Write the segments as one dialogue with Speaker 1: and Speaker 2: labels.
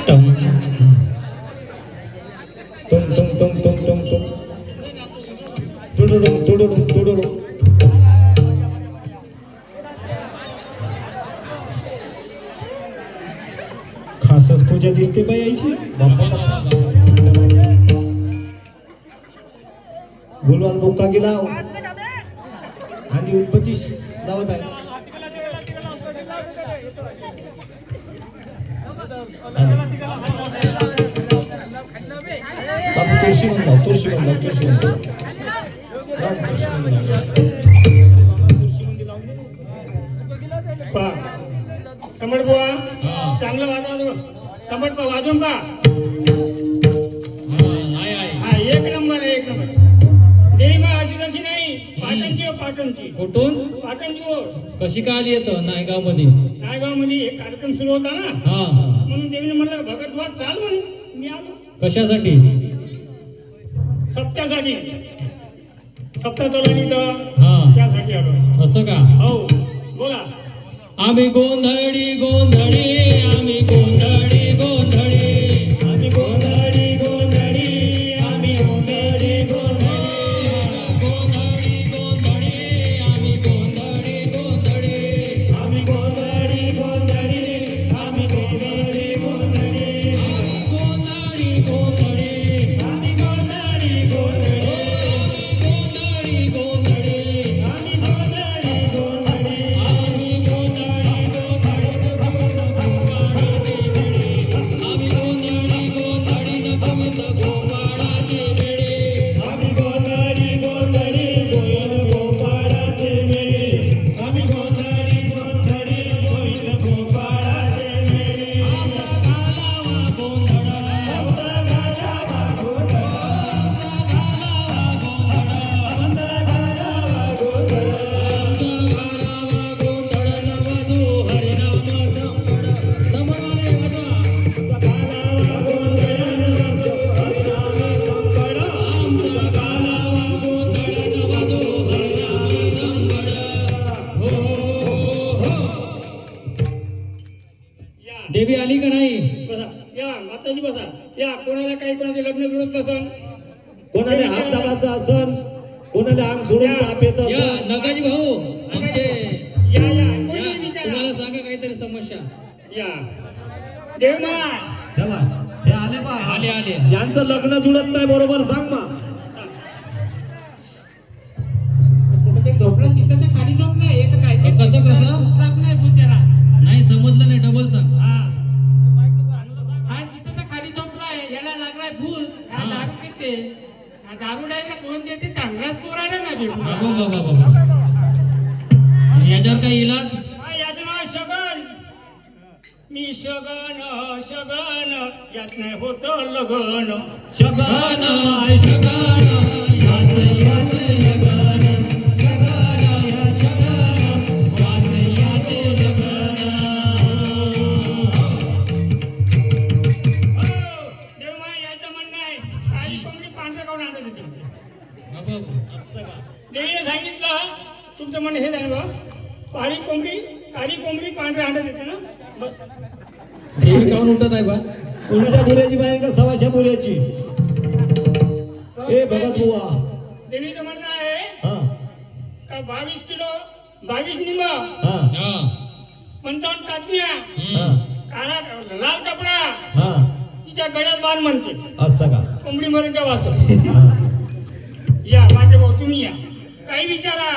Speaker 1: टम टुम टुम टुम टुम टुम टुम तुडुडुम तुडुडुम तुडुडुम. खासच पूजा दिसते बाई यायची. गुलवान बुक्का गेला आणि उत्पत्ती लावत आहे. बापू तुळशी म्हणला तुळशी म्हणला तुळशी म्हणला
Speaker 2: समट बुवा चांगलं वाजवा. समट पा वाजून पा. हा एक नंबर एक नंबर. देवी मा अशी तशी नाही. पाटणची हो पाटणची.
Speaker 3: कुठून?
Speaker 2: पाटणची हो.
Speaker 3: कशी का आली येतं नायगाव मध्ये?
Speaker 2: नायगाव मध्ये एक कार्यक्रम सुरू होता ना.
Speaker 3: हा
Speaker 2: म्हणून देवीने म्हणलं भगत वाद चाल म्हणून मी आलो.
Speaker 3: कशासाठी?
Speaker 2: सप्त्यासाठी. सप्ता तोला
Speaker 3: हा
Speaker 2: त्यासाठी आलो.
Speaker 3: असं का?
Speaker 2: हो बोला.
Speaker 3: आम्ही गोंधळी गोंधळी आम्ही गोंधळी गोंधळी
Speaker 1: आम्ही गोंधळी गोंधळी आम्ही गोंधळी गोंधळी
Speaker 3: गोंधळी गोंधळी आम्ही गोंधळी गोंधळी
Speaker 1: आम्ही गोंधळी गोंधळी आम्ही गोंधळी गोंधळी
Speaker 3: गोंधळी गोंधळी
Speaker 1: आम्ही गोंधळी गोंधळी
Speaker 3: गोंधळी गोंधळी
Speaker 1: आम्ही गोंधळी गोंधळी आम्ही गोंधळी गोंधळी गोयल गोपाळाचे मेळे. आम्ही गोंधळी गोंधळी गोयल गोपाळाचे मेळे. आमचा घालावा गोंधळ. आमचा घालावा गोंधळ.
Speaker 3: देवी आली का नाही?
Speaker 2: बसा या माताजी बसा. या कोणाला काही कोणाचे लग्न जुळत नसन.
Speaker 1: कोणाला हात दाबाचा असन, कोणाला अंग सोडून ताप येत
Speaker 3: या
Speaker 1: असन.
Speaker 3: नगाजी भाऊ आमचे
Speaker 2: या या
Speaker 3: या,
Speaker 2: कोणी विचारा.
Speaker 3: तुम्हाला सांगा काहीतरी समस्या.
Speaker 2: या देवमा
Speaker 1: तेव्हा हे आले पा
Speaker 3: आले आले.
Speaker 1: यांचं लग्न जुळत नाही बरोबर सांग मा.
Speaker 4: झोपलं तिथं तर खाली झोपलं. एक काय ते
Speaker 3: कसं कसं?
Speaker 4: उतरत नाही भूत त्याला.
Speaker 3: नाही समजलं नाही, डबल सांग.
Speaker 4: हा तिथं तर खाली झोपलाय. याला लागलाय भूल. हा दारू पिते. हा दारू डायला कोण देते? चांगलाच पोरायला ना
Speaker 3: बाबा
Speaker 4: भेटू.
Speaker 3: बाबा बाबा याच्यावर काय इलाज?
Speaker 2: याचं नाव शगन. मी शगन शगन यात नाही होत लगन.
Speaker 1: शगन माय शगन याच याच लगन. शगन या शगन याच याच लगन.
Speaker 2: देवमा याचं म्हणणं आहे काळी कोंबडी पांढऱ्या काढून आणत होती.
Speaker 3: बाबा
Speaker 2: देवीने सांगितलं तुमचं म्हणणं हे झालं बा. काळी कोंबडी पांढऱ्या अंडा देते ना. बस
Speaker 3: देवी काऊन उठत आहे बा?
Speaker 1: उलट्या बुऱ्याची बाई का सवाशा बुऱ्याची? ए भगत बुवा.
Speaker 2: देवीचं म्हणणं आहे
Speaker 1: हा
Speaker 2: का 22 किलो 22 निंब
Speaker 1: हा
Speaker 3: हा
Speaker 2: 55 काचण्या
Speaker 1: हा
Speaker 2: काळा लाल कपडा
Speaker 1: हा
Speaker 2: तिच्या गळ्यात बांध म्हणते.
Speaker 1: असं का?
Speaker 2: कोंबडी मरून का वाचो.
Speaker 1: हा.
Speaker 2: या माझे भाऊ तुम्ही या. काही विचारा.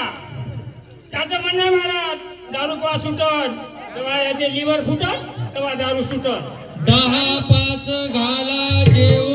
Speaker 2: त्याचं म्हणणं आहे महाराज दारू पा सुटत तेव्हा याचे लिव्हर फुटत तेव्हा दारू सुटत.
Speaker 3: 10-5 घाला जेव